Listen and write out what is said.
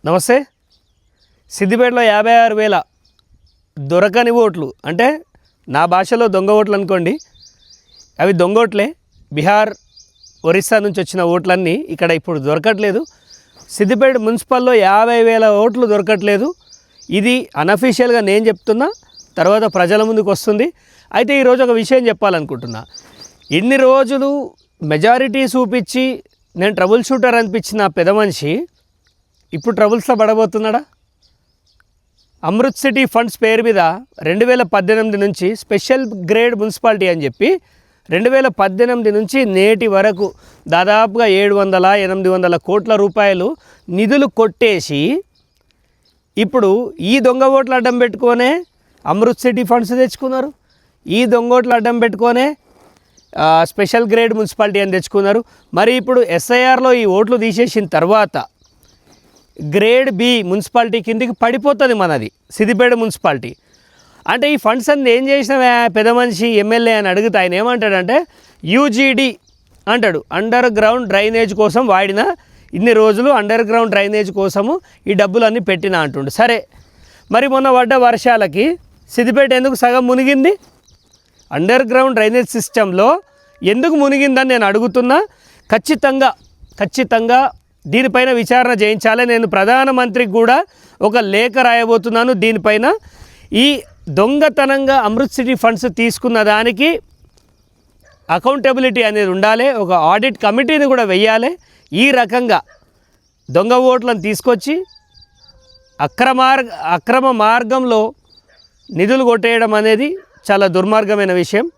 నమస్తే. సిద్దిపేటలో 56,000 దొరకని ఓట్లు, అంటే నా భాషలో దొంగ ఓట్లు అనుకోండి. అవి దొంగ ఓట్లే. బీహార్, ఒరిస్సా నుంచి వచ్చిన ఓట్లన్నీ ఇక్కడ ఇప్పుడు దొరకట్లేదు. సిద్దిపేట మున్సిపల్లో 50,000 ఓట్లు దొరకట్లేదు. ఇది అనఫీషియల్గా నేను చెప్తున్నా, తర్వాత ప్రజల ముందుకు వస్తుంది. అయితే ఈరోజు ఒక విషయం చెప్పాలనుకుంటున్నా. ఇన్ని రోజులు మెజారిటీ చూపించి నేను ట్రబుల్ షూటర్ అనిపించిన పెద్ద మనిషి ఇప్పుడు ట్రబుల్స్లో పడబోతున్నాడా? అమృత్ సిటీ ఫండ్స్ పేరు మీద 2018 నుంచి స్పెషల్ గ్రేడ్ మున్సిపాలిటీ అని చెప్పి 2018 నుంచి నేటి వరకు దాదాపుగా 700-800 కోట్ల రూపాయలు నిధులు కొట్టేసి ఇప్పుడు ఈ దొంగ ఓట్లు అడ్డం పెట్టుకొనే అమృత్ సిటీ ఫండ్స్ తెచ్చుకున్నారు. ఈ దొంగ ఓట్లు అడ్డం పెట్టుకొనే స్పెషల్ గ్రేడ్ మున్సిపాలిటీ అని తెచ్చుకున్నారు. మరి ఇప్పుడు ఎస్ఐఆర్లో ఈ ఓట్లు తీసేసిన తర్వాత గ్రేడ్ బి మున్సిపాలిటీ కిందికి పడిపోతుంది మనది సిద్దిపేట మున్సిపాలిటీ. అంటే ఈ ఫండ్స్ అన్ని ఏం చేసినా పెద్ద మనిషి ఎమ్మెల్యే అని అడిగితే ఆయన ఏమంటాడంటే యూజీడీ అంటాడు. అండర్ గ్రౌండ్ డ్రైనేజ్ కోసం వాడిన ఇన్ని రోజులు అండర్ గ్రౌండ్ డ్రైనేజ్ కోసము ఈ డబ్బులన్నీ పెట్టినా అంటుండు. సరే, మరి మొన్న పడ్డ వర్షాలకి సిద్దిపేట ఎందుకు సగం మునిగింది? అండర్ గ్రౌండ్ డ్రైనేజ్ సిస్టంలో ఎందుకు మునిగిందని నేను అడుగుతున్నా. ఖచ్చితంగా దీనిపైన విచారణ చేయించాలి. నేను ప్రధానమంత్రికి కూడా ఒక లేఖ రాయబోతున్నాను దీనిపైన. ఈ దొంగతనంగా అమృత్ సిటీ ఫండ్స్ తీసుకున్న దానికి అకౌంటబిలిటీ అనేది ఉండాలి. ఒక ఆడిట్ కమిటీని కూడా వెయ్యాలి. ఈ రకంగా దొంగ ఓట్లను తీసుకొచ్చి అక్రమ మార్గంలో నిధులు కొట్టేయడం అనేది చాలా దుర్మార్గమైన విషయం.